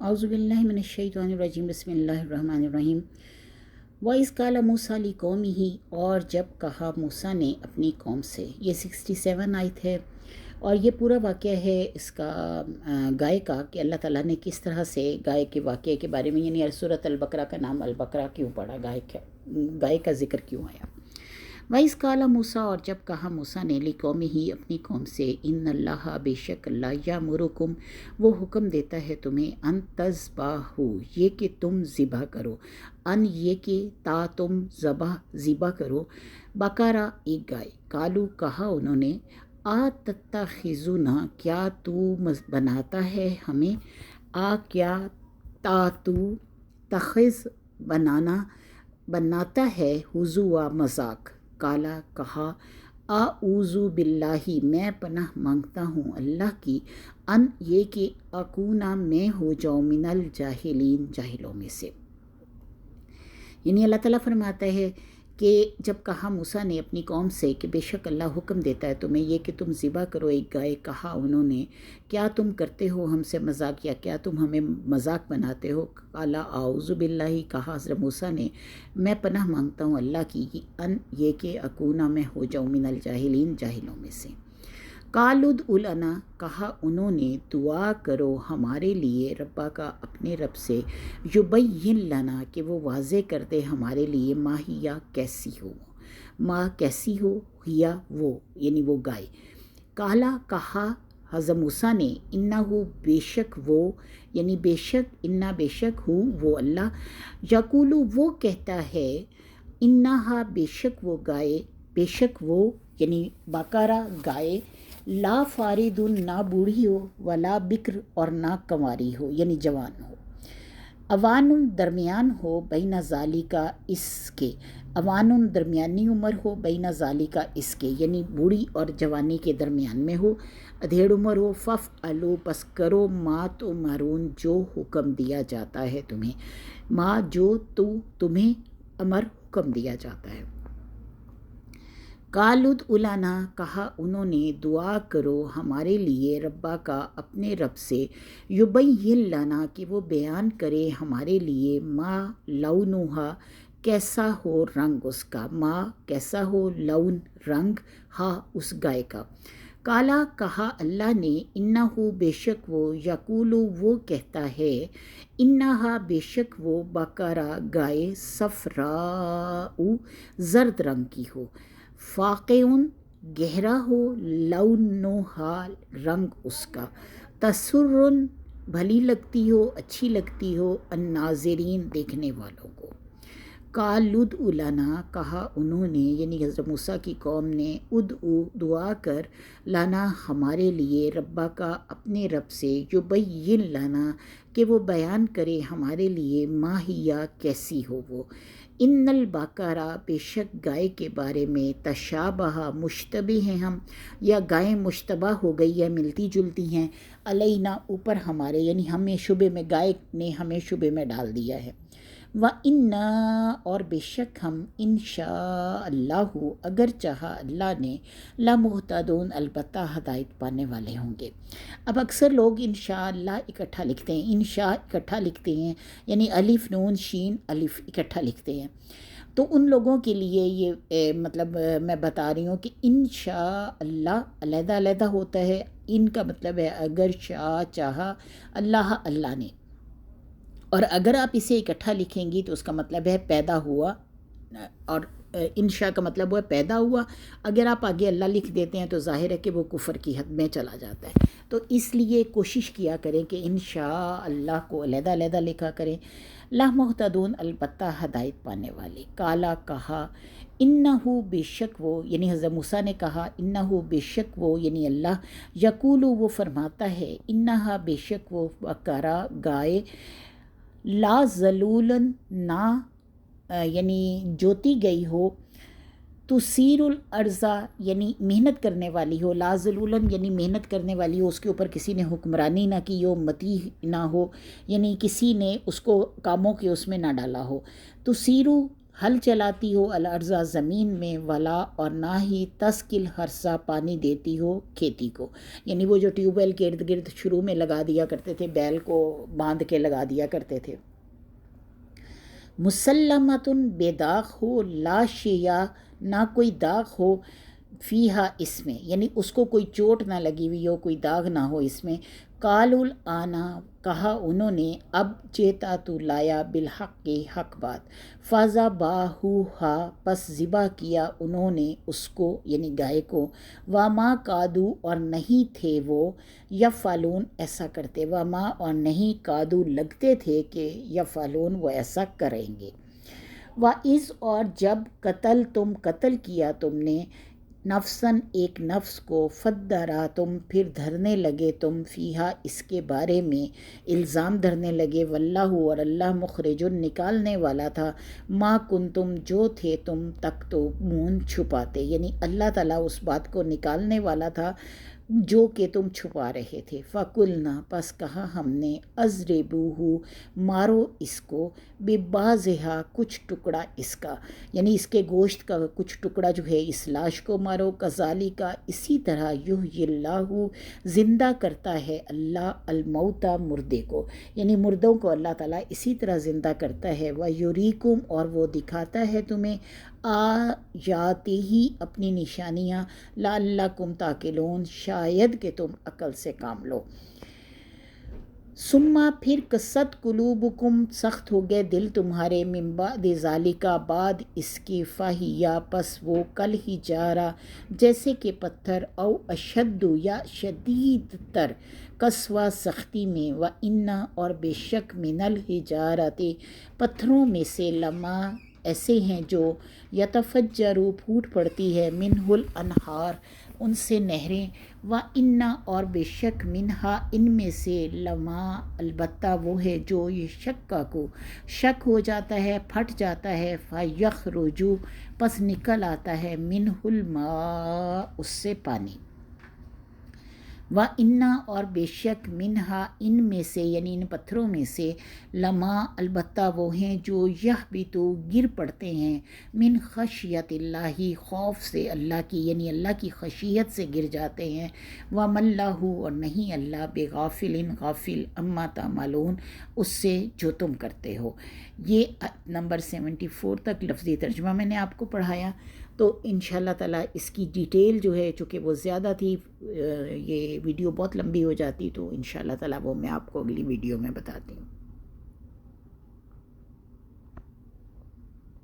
اعوذ باللہ من الشیطان الرجیم بسم اللہ الرحمن الرحیم وَإِذْ قَالَ مُوسَىٰ لِقَوْمِهِ اور جب کہا موسیٰ نے اپنی قوم سے، یہ 67 آیت ہے اور یہ پورا واقعہ ہے اس کا گائے کا کہ اللہ تعالیٰ نے کس طرح سے گائے کے واقعے کے بارے میں، یعنی سورۃ البقرہ کا نام البقرہ کیوں پڑا، گائے کا ذکر کیوں آیا۔ وَإِذْ قَالَ مُوسَىٰ اور جب کہا موسیٰ نے لِقَوْمِهِ اپنی قوم سے، اِنَّ اللَّهَ بے شک اللہ یأمرکم وہ حکم دیتا ہے تمہیں، ان تذبحوا یہ کہ تم ذبح کرو، ان یہ کہ تا تم ذبح کرو، بقرہ ایک گائے، قالو کہا انہوں نے، تتخذنا کیا تو بناتا ہے ہمیں، کیا تا تو تخذ بناتا ہے ہزوا مذاق، کالا کہا، اعوذ باللہ میں پناہ مانگتا ہوں اللہ کی، ان یہ کہ اکونا میں ہو جاؤں من الجاہلین جاہلوں میں سے۔ یعنی اللہ تعالیٰ فرماتا ہے کہ جب کہا موسیٰ نے اپنی قوم سے کہ بے شک اللہ حکم دیتا ہے تمہیں یہ کہ تم ذبح کرو ایک گائے، کہا انہوں نے کیا تم کرتے ہو ہم سے مذاق، یا کیا تم ہمیں مذاق بناتے ہو، قالا اعوذ باللہ کہا حضرت موسیٰ نے میں پناہ مانگتا ہوں اللہ کی، ان یہ کہ اکونا میں ہو جاؤں من الجاہلین جاہلوں میں سے۔ قالوا ادع لنا کہا انہوں نے دعا کرو ہمارے لیے ربا کا اپنے رب سے، یبین لنا کہ وہ واضح کر دے ہمارے لیے، ما ہیا کیسی ہو، ما کیسی ہو، ہیا وہ یعنی وہ گائے، کالا کہا حضرت موسیٰ نے، انہو بے شک وہ یعنی بے شک انا بے شک ہو وہ اللہ، یقولو وہ کہتا ہے، انہا بے شک وہ گائے، بے شک وہ یعنی بقرہ گائے، لا فارد نہ بوڑھی ہو، ولا بکر اور نہ کنواری ہو یعنی جوان ہو، اوان درمیان ہو، بین ذالکا اس کے، اوان درمیانی عمر ہو، بین ذالکا اس کے یعنی بوڑھی اور جوانی کے درمیان میں ہو، ادھیڑ عمر ہو، فافعلوا پس کرو ما تؤمرون جو حکم دیا جاتا ہے تمہیں، ما جو تمہیں امر حکم دیا جاتا ہے۔ قالوا ادع لنا کہا انہوں نے دعا کرو ہمارے لیے ربا کا اپنے رب سے، یبین لنا کہ وہ بیان کرے ہمارے لیے، ما لونھا کیسا ہو رنگ اس کا، ما کیسا ہو لون رنگ، ہا اس گائے کا، کالا کہا اللہ نے، انہو بے شک وہ، یقولو وہ کہتا ہے، انہا بے شک وہ بقرہ گائے، صفراء زرد رنگ کی ہو، فاقعن گہرا ہو، لونھا رنگ اس کا، تسرن بھلی لگتی ہو، اچھی لگتی ہو، الناظرین دیکھنے والوں کو۔ قالوا ادع لنا کہا انہوں نے یعنی حضرت موسیٰ کی قوم نے، ادعو دعا کر، لنا ہمارے لیے ربا کا اپنے رب سے، یبین لنا کہ وہ بیان کرے ہمارے لیے، ما ہیا کیسی ہو وہ، ان البقرہ بے شک گائے کے بارے میں، تشابہ مشتبہ ہیں ہم، یا گائیں مشتبہ ہو گئی ہے ملتی جلتی ہیں، علینا اوپر ہمارے یعنی ہمیں شبے میں، گائے نے ہمیں شبے میں ڈال دیا ہے، وَإِنَّا اور بے شک ہم، انشاء اللہ اگر چاہا اللہ نے، لَمُهْتَدُونَ البتہ ہدایت پانے والے ہوں گے۔ اب اکثر لوگ انشاء اللہ اکٹھا لکھتے ہیں، انشاء اکٹھا لکھتے ہیں یعنی الف نون شین الف اکٹھا لکھتے ہیں، تو ان لوگوں کے لیے یہ مطلب میں بتا رہی ہوں کہ انشاء اللہ علیحدہ علیحدہ ہوتا ہے، ان کا مطلب ہے اگر شاء چاہا اللہ اللہ نے، اور اگر آپ اسے اکٹھا لکھیں گی تو اس کا مطلب ہے پیدا ہوا، اور انشاء کا مطلب ہوا پیدا ہوا، اگر آپ آگے اللہ لکھ دیتے ہیں تو ظاہر ہے کہ وہ کفر کی حد میں چلا جاتا ہے، تو اس لیے کوشش کیا کریں کہ انشاء اللہ کو علیحدہ علیحدہ لکھا کریں، لا محتدون البتہ ہدایت پانے والے، کالا کہا، انہو بے شک وہ یعنی حضرت موسیٰ نے کہا، انہو بے شک وہ یعنی اللہ، یقولو وہ فرماتا ہے، انہا بے شک وہ بقرہ گائے، لا ذلولن نہ یعنی جوتی گئی ہو، تثیر الارضا یعنی محنت کرنے والی ہو، لا ذلولن یعنی محنت کرنے والی ہو، اس کے اوپر کسی نے حکمرانی نہ کی ہو، متی نہ ہو یعنی کسی نے اس کو کاموں کے اس میں نہ ڈالا ہو، تثیرو ہل چلاتی ہو الارض زمین میں، ولا اور نہ ہی تسکل ہرسا پانی دیتی ہو کھیتی کو. یعنی وہ جو ٹیوب ویل کے ارد گرد شروع میں لگا دیا کرتے تھے، بیل کو باندھ کے لگا دیا کرتے تھے. مسلمتن بے داغ ہو، لا شیا نہ کوئی داغ ہو، فیہا اس میں، یعنی اس کو کوئی چوٹ نہ لگی ہوئی ہو، کوئی داغ نہ ہو اس میں. قالوا آنا کہا انہوں نے، اب جیتا تو لایا بالحق کی حق بات. فذبحوہا پس ذبح کیا انہوں نے اس کو یعنی گائے کو. وما کادو اور نہیں تھے وہ، یفعلون ایسا کرتے، وما اور نہیں کادو لگتے تھے کہ یفعلون وہ ایسا کریں گے. وَإِذْ اور جب قتل کیا تم نے، نفساً ایک نفس کو، فدرا تم پھر دھرنے لگے تم، فیہا اس کے بارے میں الزام دھرنے لگے. واللہ اور اللہ مخرجن نکالنے والا تھا، ما کنتم جو تھے تم تکتمون چھپاتے، یعنی اللہ تعالیٰ اس بات کو نکالنے والا تھا جو کہ تم چھپا رہے تھے. فَقُلْنَا پس کہا ہم نے، اضربوہ مارو اس کو، ببعضہا کچھ ٹکڑا اس کا، یعنی اس کے گوشت کا کچھ ٹکڑا جو ہے اس لاش کو مارو. کذالک اسی طرح یحیی اللہ زندہ کرتا ہے اللہ الموتى مردے کو، یعنی مردوں کو اللہ تعالیٰ اسی طرح زندہ کرتا ہے. ویریکم اور وہ دکھاتا ہے تمہیں آیاتہ اپنی نشانیاں، لعلکم تعقلون شاید کہ تم عقل سے کام لو. ثم پھر قست قلوبکم سخت ہو گئے دل تمہارے، من بعد ذالک بعد اس کی، فہیا پس وہ کل حجارہ جیسے کہ پتھر، او اشد یا شدید تر، قسوہ سختی میں. وَإِنَّ اور بے شک من الحجارۃ پتھروں میں سے، لما ایسے ہیں جو یتفجر پھوٹ پڑتی ہے، منہ الانہار ان سے نہریں. وَإِنَّ اور بے شک منہا ان میں سے، لما البتہ وہ ہے جو یہ شک ہو جاتا ہے، پھٹ جاتا ہے. فَيَخْرُجُ پس نکل آتا ہے، منہ الماء اس سے پانی. وَإِنَّ اور بے شک منہا ان میں سے یعنی ان پتھروں میں سے، لما البتہ وہ ہیں جو یہبطو گر پڑتے ہیں، من خشیت اللہ خوف سے اللہ کی، یعنی اللہ کی خشیت سے گر جاتے ہیں. وَمَا اللَّهُ اور نہیں اللہ، بغافل غافل، عما تعملون اس سے جو تم کرتے ہو. یہ نمبر 74 تک لفظی ترجمہ میں نے آپ کو پڑھایا. تو انشاءاللہ تعالیٰ اس کی ڈیٹیل جو ہے چونکہ وہ زیادہ تھی، یہ ویڈیو بہت لمبی ہو جاتی، تو انشاءاللہ تعالیٰ وہ میں آپ کو اگلی ویڈیو میں بتاتی ہوں.